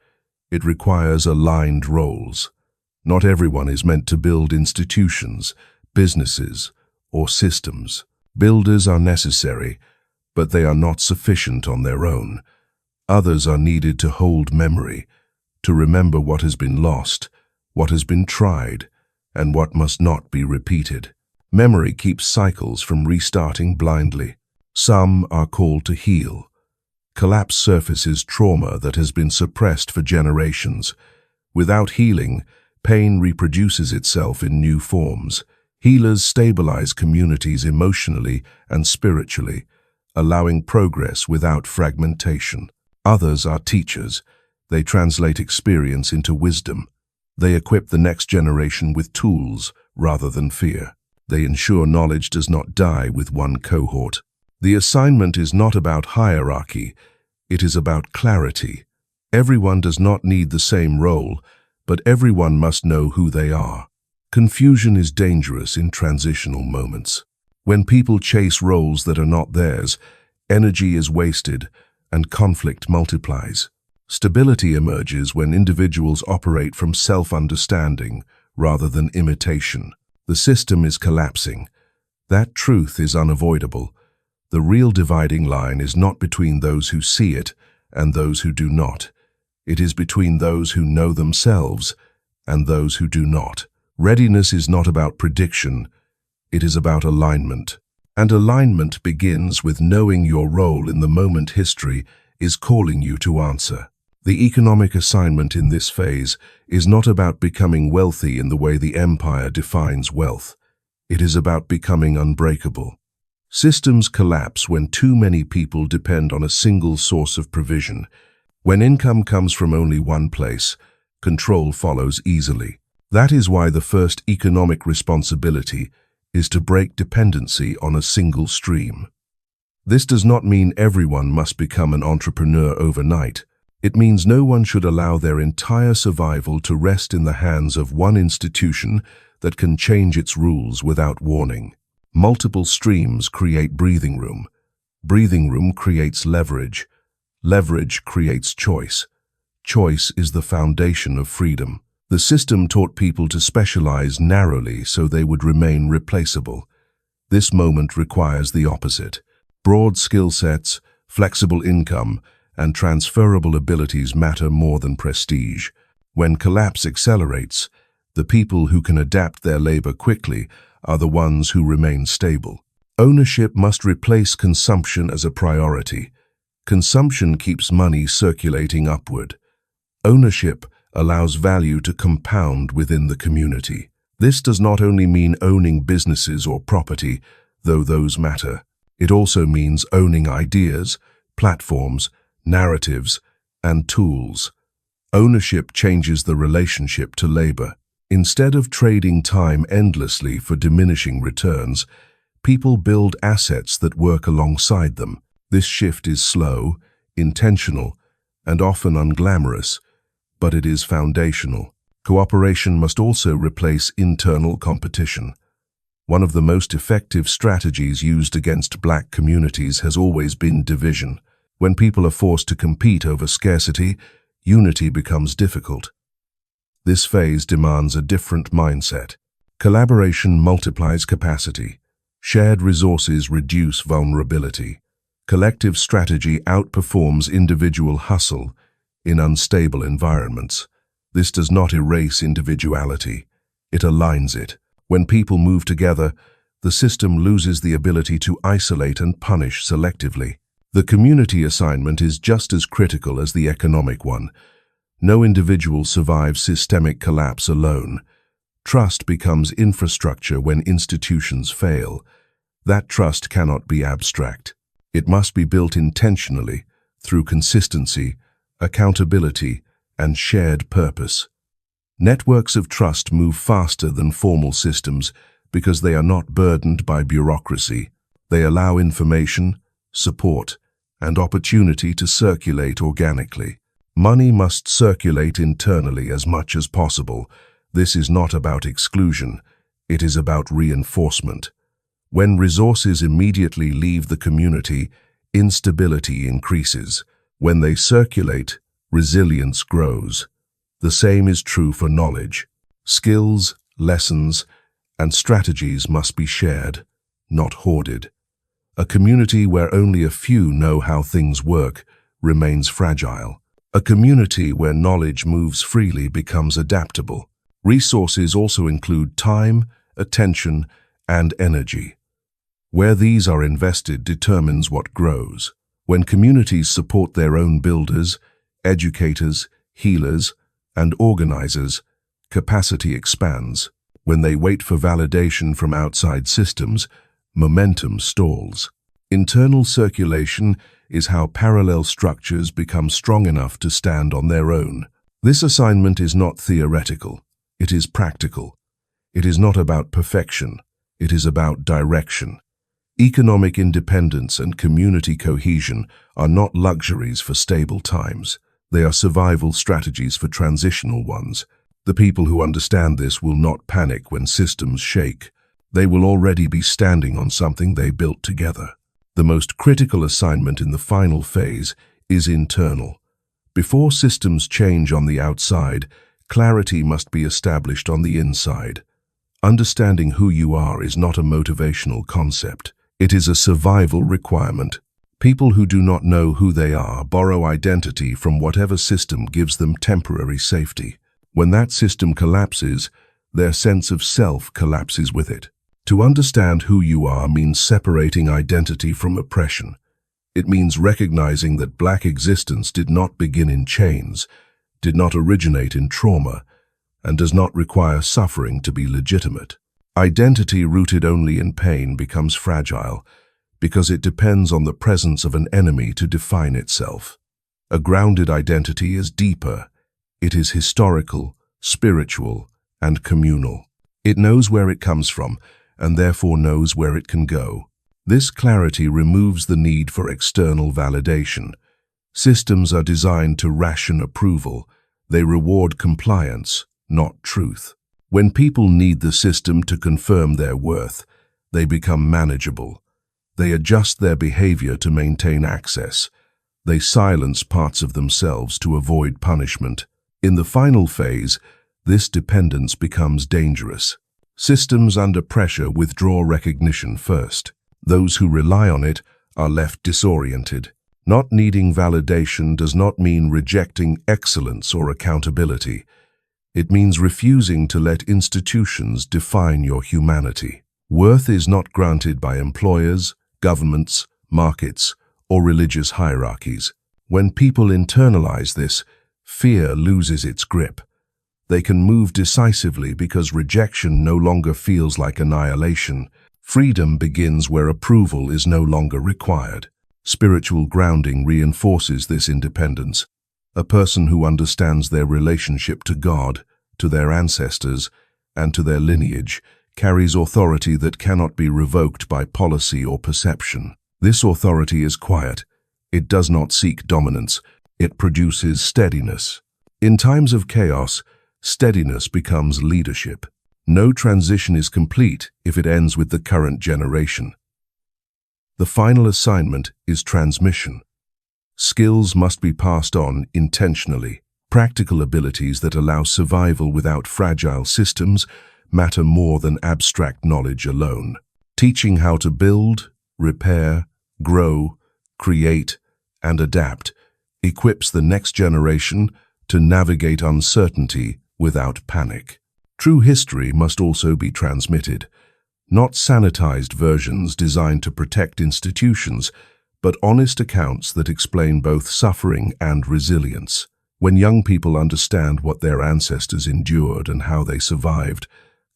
It requires aligned roles. Not everyone is meant to build institutions, businesses, or systems. Builders are necessary, but they are not sufficient on their own. Others are needed to hold memory, to remember what has been lost, what has been tried, and what must not be repeated. Memory keeps cycles from restarting blindly. Some are called to heal. Collapse surfaces trauma that has been suppressed for generations. Without healing, pain reproduces itself in new forms. Healers stabilize communities emotionally and spiritually, allowing progress without fragmentation. Others are teachers. They translate experience into wisdom. They equip the next generation with tools rather than fear. They ensure knowledge does not die with one cohort. The assignment is not about hierarchy, it is about clarity. Everyone does not need the same role, but everyone must know who they are. Confusion is dangerous in transitional moments. When people chase roles that are not theirs, energy is wasted and conflict multiplies. Stability emerges when individuals operate from self-understanding rather than imitation. The system is collapsing. That truth is unavoidable. The real dividing line is not between those who see it and those who do not. It is between those who know themselves and those who do not. Readiness is not about prediction, it is about alignment. And alignment begins with knowing your role in the moment history is calling you to answer. The economic assignment in this phase is not about becoming wealthy in the way the empire defines wealth. It is about becoming unbreakable. Systems collapse when too many people depend on a single source of provision. When income comes from only one place, control follows easily. That is why the first economic responsibility is to break dependency on a single stream. This does not mean everyone must become an entrepreneur overnight. It means no one should allow their entire survival to rest in the hands of one institution that can change its rules without warning. Multiple streams create breathing room. Breathing room creates leverage. Leverage creates choice. Choice is the foundation of freedom. The system taught people to specialize narrowly so they would remain replaceable. This moment requires the opposite. Broad skill sets, flexible income, and transferable abilities matter more than prestige. When collapse accelerates, the people who can adapt their labor quickly are the ones who remain stable. Ownership must replace consumption as a priority. Consumption keeps money circulating upward. Ownership allows value to compound within the community. This does not only mean owning businesses or property, though those matter. It also means owning ideas, platforms, narratives, and tools. Ownership changes the relationship to labor. Instead of trading time endlessly for diminishing returns, people build assets that work alongside them. This shift is slow, intentional, and often unglamorous, but it is foundational. Cooperation must also replace internal competition. One of the most effective strategies used against black communities has always been division. When people are forced to compete over scarcity, unity becomes difficult. This phase demands a different mindset. Collaboration multiplies capacity. Shared resources reduce vulnerability. Collective strategy outperforms individual hustle in unstable environments. This does not erase individuality. It aligns it. When people move together, the system loses the ability to isolate and punish selectively. The community assignment is just as critical as the economic one. No individual survives systemic collapse alone. Trust becomes infrastructure when institutions fail. That trust cannot be abstract. It must be built intentionally through consistency, accountability, and shared purpose. Networks of trust move faster than formal systems because they are not burdened by bureaucracy. They allow information, support, and opportunity to circulate organically. Money must circulate internally as much as possible. This is not about exclusion, it is about reinforcement. When resources immediately leave the community, instability increases. When they circulate, resilience grows. The same is true for knowledge. Skills, lessons, and strategies must be shared, not hoarded. A community where only a few know how things work remains fragile. A community where knowledge moves freely becomes adaptable. Resources also include time, attention, and energy. Where these are invested determines what grows. When communities support their own builders, educators, healers, and organizers, capacity expands. When they wait for validation from outside systems, momentum stalls. Internal circulation is how parallel structures become strong enough to stand on their own. This assignment is not theoretical, it is practical. It is not about perfection, it is about direction. Economic independence and community cohesion are not luxuries for stable times. They are survival strategies for transitional ones. The people who understand this will not panic when systems shake. They will already be standing on something they built together. The most critical assignment in the final phase is internal. Before systems change on the outside, clarity must be established on the inside. Understanding who you are is not a motivational concept. It is a survival requirement. People who do not know who they are borrow identity from whatever system gives them temporary safety. When that system collapses, their sense of self collapses with it. To understand who you are means separating identity from oppression. It means recognizing that Black existence did not begin in chains, did not originate in trauma, and does not require suffering to be legitimate. Identity rooted only in pain becomes fragile because it depends on the presence of an enemy to define itself. A grounded identity is deeper. It is historical, spiritual, and communal. It knows where it comes from and therefore knows where it can go. This clarity removes the need for external validation. Systems are designed to ration approval. They reward compliance, not truth. When people need the system to confirm their worth, they become manageable. They adjust their behavior to maintain access. They silence parts of themselves to avoid punishment. In the final phase, this dependence becomes dangerous. Systems under pressure withdraw recognition first. Those who rely on it are left disoriented. Not needing validation does not mean rejecting excellence or accountability. It means refusing to let institutions define your humanity. Worth is not granted by employers, governments, markets, or religious hierarchies. When people internalize this, fear loses its grip. They can move decisively because rejection no longer feels like annihilation. Freedom begins where approval is no longer required. Spiritual grounding reinforces this independence. A person who understands their relationship to God, to their ancestors, and to their lineage carries authority that cannot be revoked by policy or perception. This authority is quiet. It does not seek dominance. It produces steadiness. In times of chaos, steadiness becomes leadership. No transition is complete if it ends with the current generation. The final assignment is transmission. Skills must be passed on intentionally. Practical abilities that allow survival without fragile systems matter more than abstract knowledge alone. Teaching how to build, repair, grow, create, and adapt equips the next generation to navigate uncertainty without panic. True history must also be transmitted, not sanitized versions designed to protect institutions, but honest accounts that explain both suffering and resilience. When young people understand what their ancestors endured and how they survived,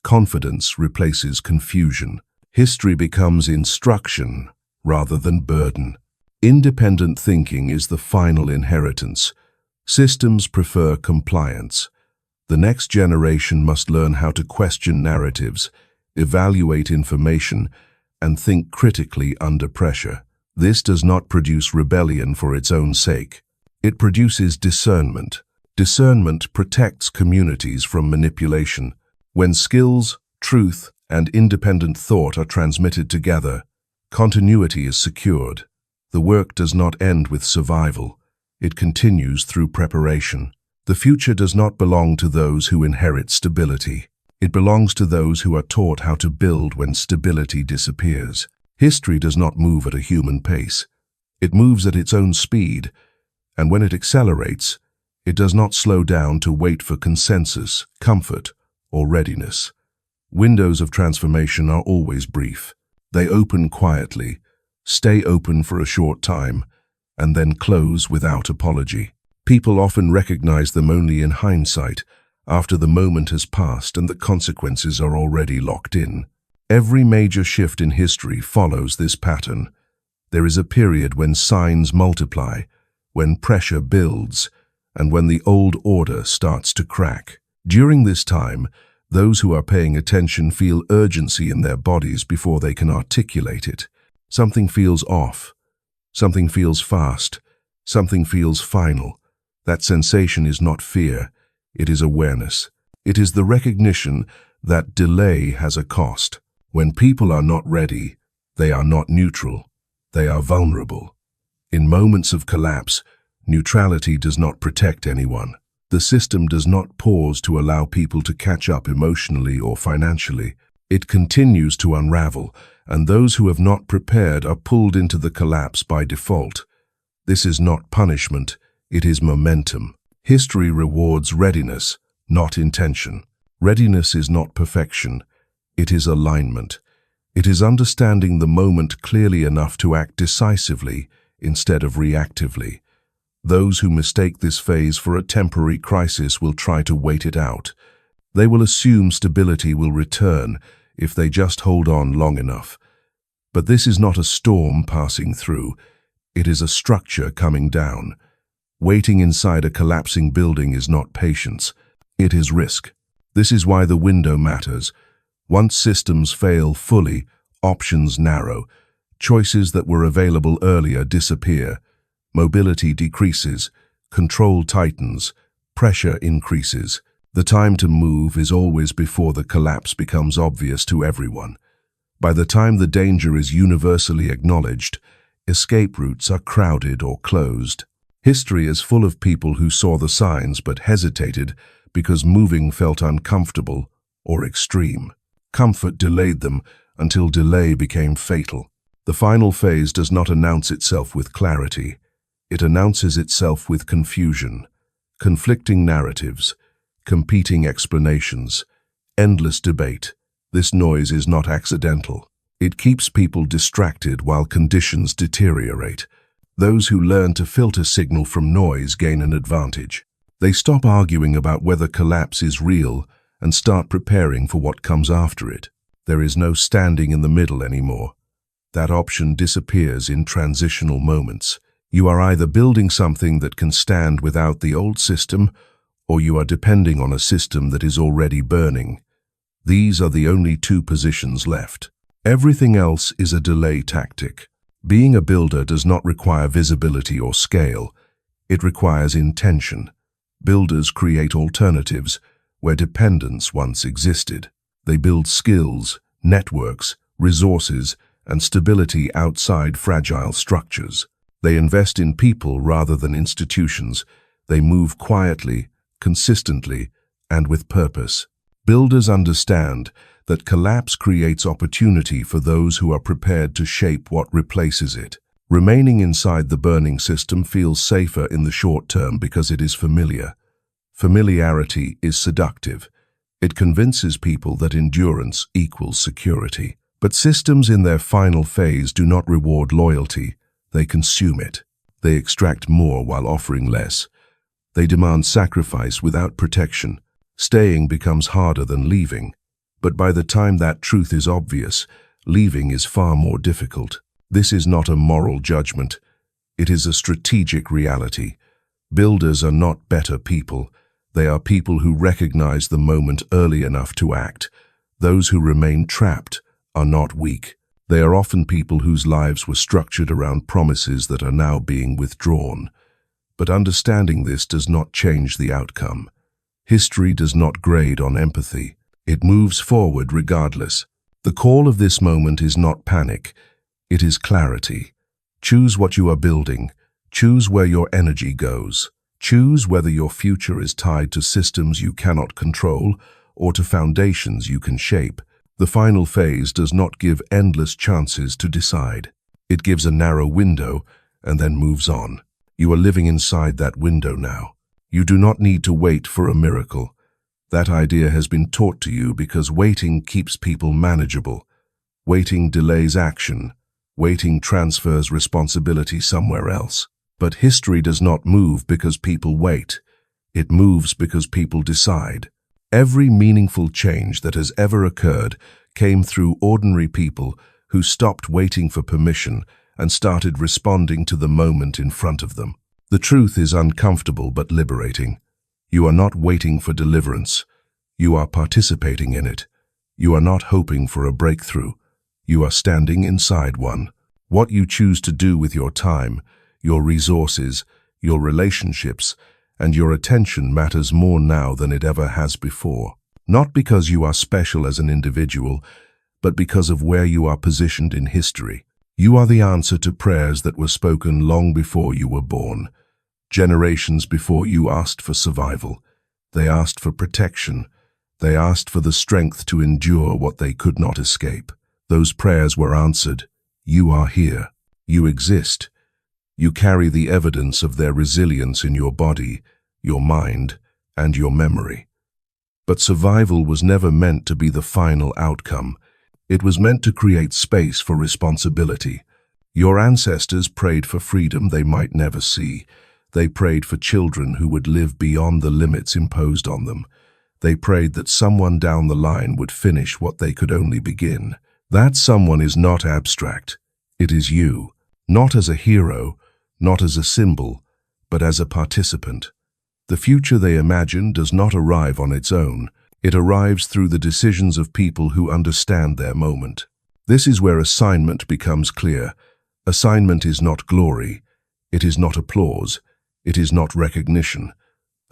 confidence replaces confusion. History becomes instruction rather than burden. Independent thinking is the final inheritance. Systems prefer compliance. The next generation must learn how to question narratives, evaluate information, and think critically under pressure. This does not produce rebellion for its own sake. It produces discernment. Discernment protects communities from manipulation. When skills, truth, and independent thought are transmitted together, continuity is secured. The work does not end with survival. It continues through preparation. The future does not belong to those who inherit stability. It belongs to those who are taught how to build when stability disappears. History does not move at a human pace. It moves at its own speed, and when it accelerates, it does not slow down to wait for consensus, comfort, or readiness. Windows of transformation are always brief. They open quietly, stay open for a short time, and then close without apology. People often recognize them only in hindsight, after the moment has passed and the consequences are already locked in. Every major shift in history follows this pattern. There is a period when signs multiply, when pressure builds, and when the old order starts to crack. During this time, those who are paying attention feel urgency in their bodies before they can articulate it. Something feels off. Something feels fast. Something feels final. That sensation is not fear, it is awareness. It is the recognition that delay has a cost. When people are not ready, they are not neutral, they are vulnerable. In moments of collapse, neutrality does not protect anyone. The system does not pause to allow people to catch up emotionally or financially. It continues to unravel, and those who have not prepared are pulled into the collapse by default. This is not punishment, it is momentum. History rewards readiness, not intention. Readiness is not perfection, it is alignment. It is understanding the moment clearly enough to act decisively instead of reactively. Those who mistake this phase for a temporary crisis will try to wait it out. They will assume stability will return if they just hold on long enough. But this is not a storm passing through, it is a structure coming down. Waiting inside a collapsing building is not patience, it is risk. This is why the window matters. Once systems fail fully, options narrow. Choices that were available earlier disappear. Mobility decreases, control tightens, pressure increases. The time to move is always before the collapse becomes obvious to everyone. By the time the danger is universally acknowledged, escape routes are crowded or closed. History is full of people who saw the signs but hesitated because moving felt uncomfortable or extreme. Comfort delayed them until delay became fatal. The final phase does not announce itself with clarity. It announces itself with confusion, conflicting narratives, competing explanations, endless debate. This noise is not accidental. It keeps people distracted while conditions deteriorate. Those who learn to filter signal from noise gain an advantage. They stop arguing about whether collapse is real and start preparing for what comes after it. There is no standing in the middle anymore. That option disappears in transitional moments. You are either building something that can stand without the old system, or you are depending on a system that is already burning. These are the only two positions left. Everything else is a delay tactic. Being a builder does not require visibility or scale. It requires intention. Builders create alternatives where dependence once existed. They build skills, networks, resources, and stability outside fragile structures. They invest in people rather than institutions. They move quietly, consistently, and with purpose. Builders understand that collapse creates opportunity for those who are prepared to shape what replaces it. Remaining inside the burning system feels safer in the short term because it is familiar. Familiarity is seductive. It convinces people that endurance equals security. But systems in their final phase do not reward loyalty, they consume it. They extract more while offering less. They demand sacrifice without protection. Staying becomes harder than leaving. But by the time that truth is obvious, leaving is far more difficult. This is not a moral judgment. It is a strategic reality. Builders are not better people. They are people who recognize the moment early enough to act. Those who remain trapped are not weak. They are often people whose lives were structured around promises that are now being withdrawn. But understanding this does not change the outcome. History does not grade on empathy. It moves forward regardless. The call of this moment is not panic. It is clarity. Choose what you are building. Choose where your energy goes. Choose whether your future is tied to systems you cannot control or to foundations you can shape. The final phase does not give endless chances to decide. It gives a narrow window and then moves on. You are living inside that window now. You do not need to wait for a miracle. That idea has been taught to you because waiting keeps people manageable. Waiting delays action. Waiting transfers responsibility somewhere else. But history does not move because people wait. It moves because people decide. Every meaningful change that has ever occurred came through ordinary people who stopped waiting for permission and started responding to the moment in front of them. The truth is uncomfortable but liberating. You are not waiting for deliverance. You are participating in it. You are not hoping for a breakthrough. You are standing inside one. What you choose to do with your time, your resources, your relationships, and your attention matters more now than it ever has before. Not because you are special as an individual, but because of where you are positioned in history. You are the answer to prayers that were spoken long before you were born. Generations before you asked for survival. They asked for protection. They asked for the strength to endure what they could not escape. Those prayers were answered. You are here. You exist. You carry the evidence of their resilience in your body, your mind, and your memory. But survival was never meant to be the final outcome. It was meant to create space for responsibility. Your ancestors prayed for freedom they might never see. They prayed for children who would live beyond the limits imposed on them. They prayed that someone down the line would finish what they could only begin. That someone is not abstract. It is you, not as a hero, not as a symbol, but as a participant. The future they imagine does not arrive on its own. It arrives through the decisions of people who understand their moment. This is where assignment becomes clear. Assignment is not glory. It is not applause. It is not recognition.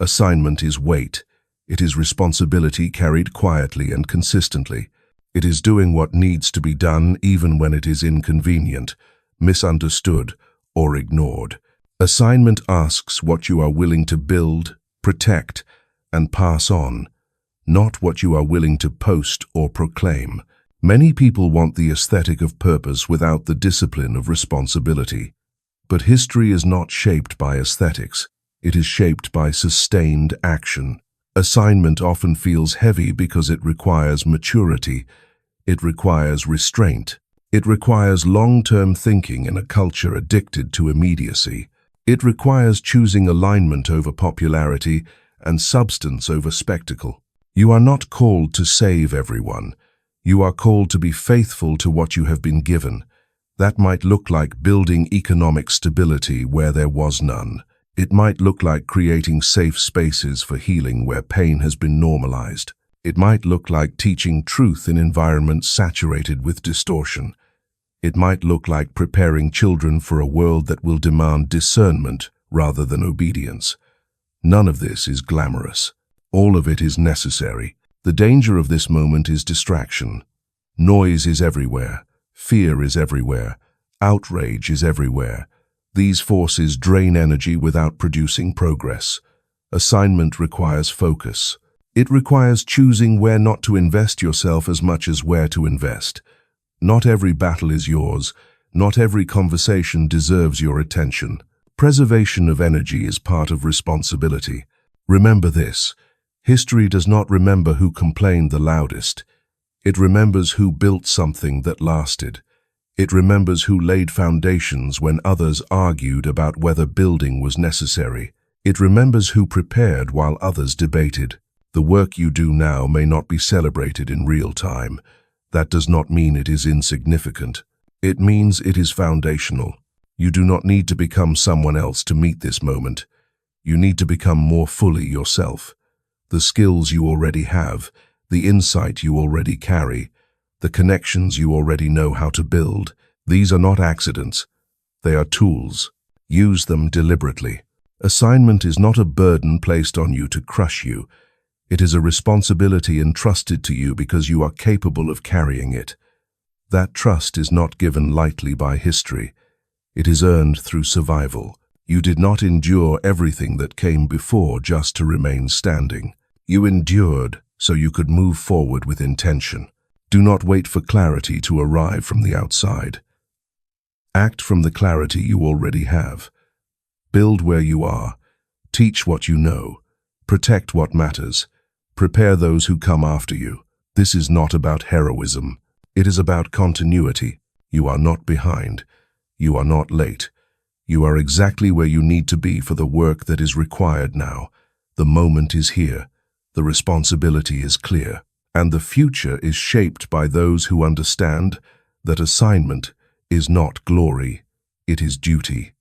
Assignment is weight. It is responsibility carried quietly and consistently. It is doing what needs to be done even when it is inconvenient, misunderstood, or ignored. Assignment asks what you are willing to build, protect, and pass on, not what you are willing to post or proclaim. Many people want the aesthetic of purpose without the discipline of responsibility. But history is not shaped by aesthetics. It is shaped by sustained action. Assignment often feels heavy because it requires maturity. It requires restraint. It requires long-term thinking in a culture addicted to immediacy. It requires choosing alignment over popularity and substance over spectacle. You are not called to save everyone. You are called to be faithful to what you have been given. That might look like building economic stability where there was none. It might look like creating safe spaces for healing where pain has been normalized. It might look like teaching truth in environments saturated with distortion. It might look like preparing children for a world that will demand discernment rather than obedience. None of this is glamorous. All of it is necessary. The danger of this moment is distraction. Noise is everywhere. Fear is everywhere. Outrage is everywhere. These forces drain energy without producing progress. Assignment requires focus. It requires choosing where not to invest yourself as much as where to invest. Not every battle is yours. Not every conversation deserves your attention. Preservation of energy is part of responsibility. Remember this. History does not remember who complained the loudest. It remembers who built something that lasted. It remembers who laid foundations when others argued about whether building was necessary. It remembers who prepared while others debated. The work you do now may not be celebrated in real time. That does not mean it is insignificant. It means it is foundational. You do not need to become someone else to meet this moment. You need to become more fully yourself. The skills you already have, the insight you already carry, the connections you already know how to build, these are not accidents. They are tools. Use them deliberately. Assignment is not a burden placed on you to crush you. It is a responsibility entrusted to you because you are capable of carrying it. That trust is not given lightly by history. It is earned through survival. You did not endure everything that came before just to remain standing. You endured so you could move forward with intention. Do not wait for clarity to arrive from the outside. Act from the clarity you already have. Build where you are. Teach what you know. Protect what matters. Prepare those who come after you. This is not about heroism. It is about continuity. You are not behind. You are not late. You are exactly where you need to be for the work that is required now. The moment is here. The responsibility is clear. And the future is shaped by those who understand that assignment is not glory, it is duty.